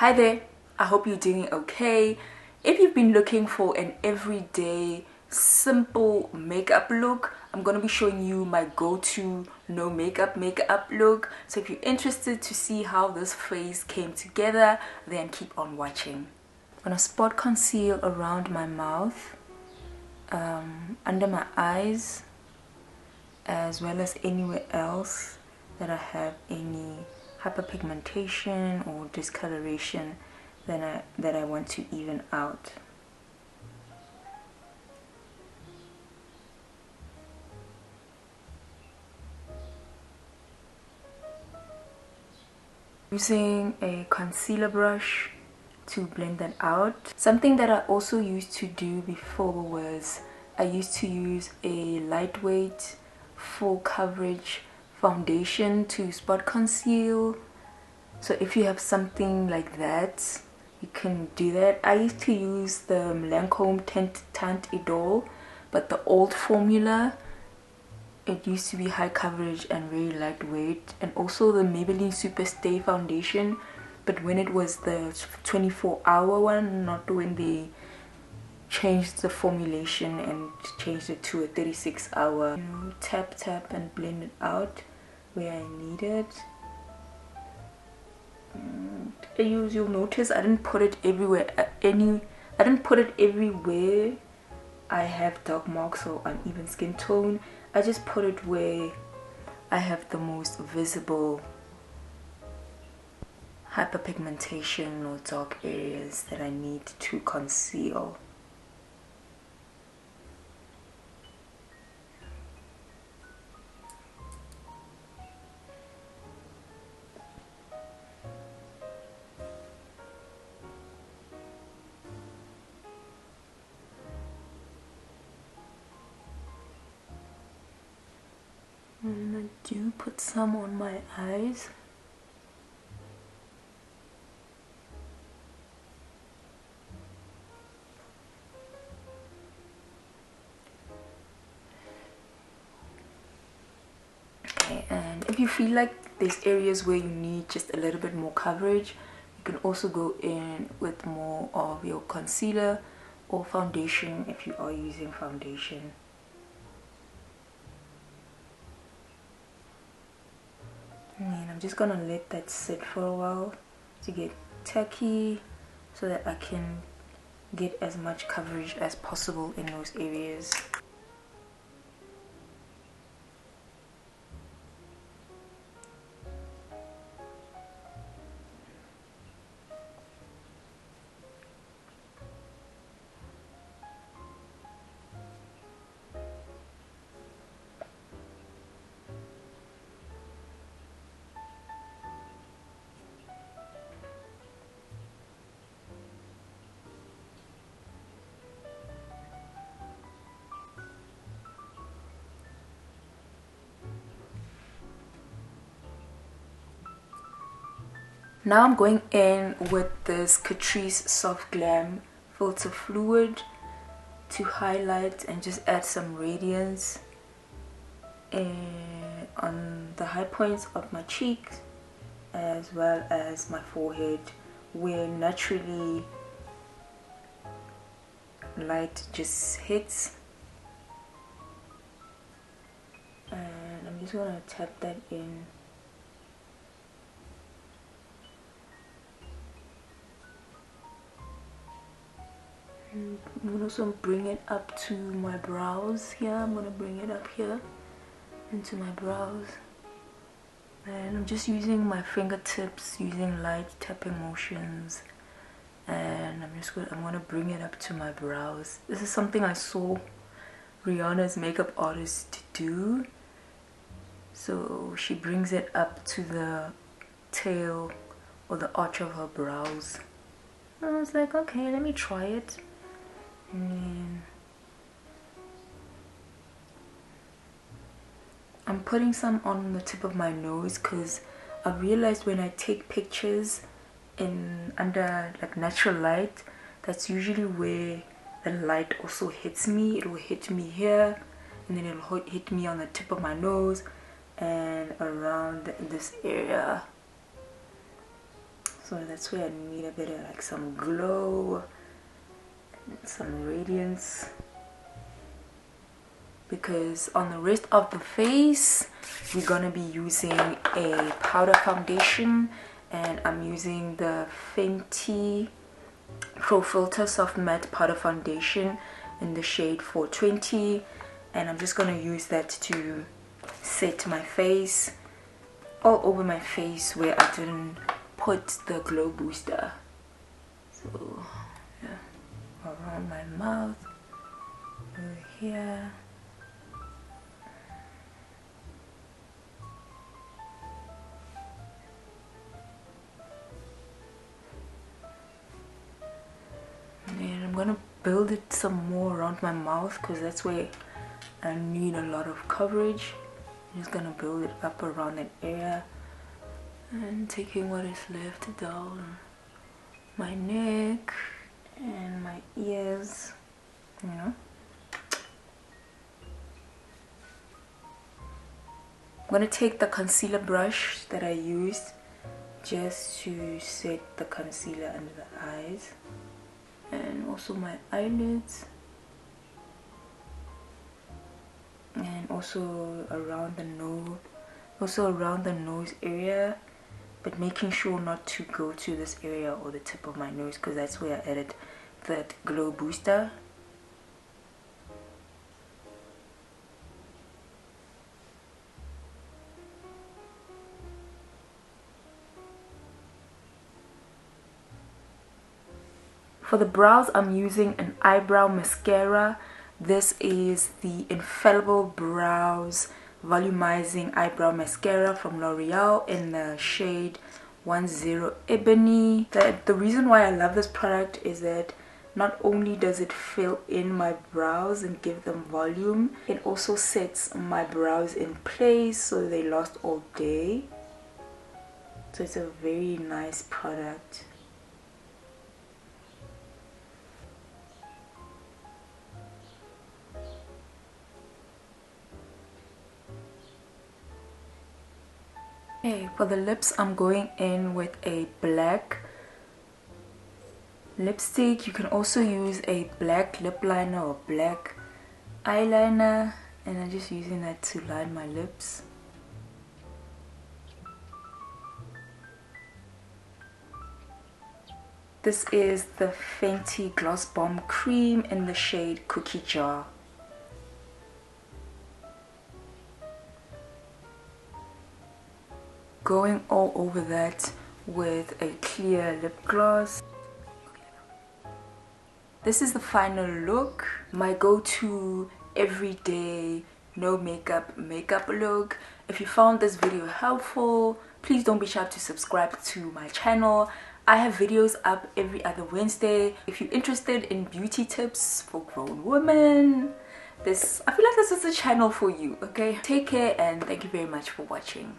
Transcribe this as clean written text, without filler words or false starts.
Hi there, I hope you're doing okay. If you've been looking for an everyday simple makeup look, I'm going to be showing you my go-to no makeup look. So if you're interested to see how this face came together, then keep on watching. I'm going to spot conceal around my mouth, under my eyes, as well as anywhere else that I have any hyperpigmentation or discoloration that I want to even out. Using a concealer brush to blend that out. Something that I also used to do before was I used to use a lightweight full coverage foundation to spot conceal. So if you have something like that, you can do that. I used to use the Lancome Teint Idol, but the old formula. It used to be high coverage and very lightweight, and also the Maybelline Super Stay foundation, but when it was the 24-hour one, not when they changed the formulation and changed it to a 36-hour. Tap and blend it out where I need it. You'll notice I didn't put it everywhere. I didn't put it everywhere I have dark marks or uneven skin tone. I just put it where I have the most visible hyperpigmentation or dark areas that I need to conceal. And I do put some on my eyes. Okay, and if you feel like there's areas where you need just a little bit more coverage, you can also go in with more of your concealer or foundation if you are using foundation. And I'm just gonna let that sit for a while to get tacky so that I can get as much coverage as possible in those areas. Now I'm going in with this Catrice Soft Glam Filter Fluid to highlight and just add some radiance on the high points of my cheeks as well as my forehead, where naturally light just hits. And I'm just gonna tap that in. I'm gonna also bring it up to my brows here. I'm gonna bring it up here into my brows, and I'm just using my fingertips, using light tapping motions, and I'm gonna bring it up to my brows. This is something I saw Rihanna's makeup artist do. So she brings it up to the tail or the arch of her brows. And I was like, okay, let me try it. And I'm putting some on the tip of my nose because I realized when I take pictures under like natural light, that's usually where the light also hits me. It will hit me here, and then it'll hit me on the tip of my nose and around this area. So that's where I need a bit of like some glow, some radiance, because on the rest of the face we're gonna be using a powder foundation, and I'm using the Fenty Pro Filter Soft Matte Powder Foundation in the shade 420, and I'm just gonna use that to set my face all over my face where I didn't put the glow booster. So yeah, around my mouth, over here. And I'm gonna build it some more around my mouth because that's where I need a lot of coverage. I'm just gonna build it up around that area and taking what is left down my neck and my ears, you know. I'm gonna take the concealer brush that I used just to set the concealer under the eyes and also my eyelids, and also around the nose area, but making sure not to go to this area or the tip of my nose because that's where I added that glow booster. For the brows, I'm using an eyebrow mascara. This is the Infallible Brows Volumizing Eyebrow Mascara from L'Oreal in the shade 10 Ebony. The reason why I love this product is that not only does it fill in my brows and give them volume, it also sets my brows in place so they last all day. So it's a very nice product. Okay, for the lips, I'm going in with a black lipstick. You can also use a black lip liner or black eyeliner, and I'm just using that to line my lips. This is the Fenty Gloss Bomb Cream in the shade Cookie Jar. Going all over that with a clear lip gloss. This is the final look, my go-to everyday no makeup look. If you found this video helpful, please don't be shy to subscribe to my channel. I have videos up every other Wednesday. If you're interested in beauty tips for grown women, I feel like this is a channel for you. Okay, take care and thank you very much for watching.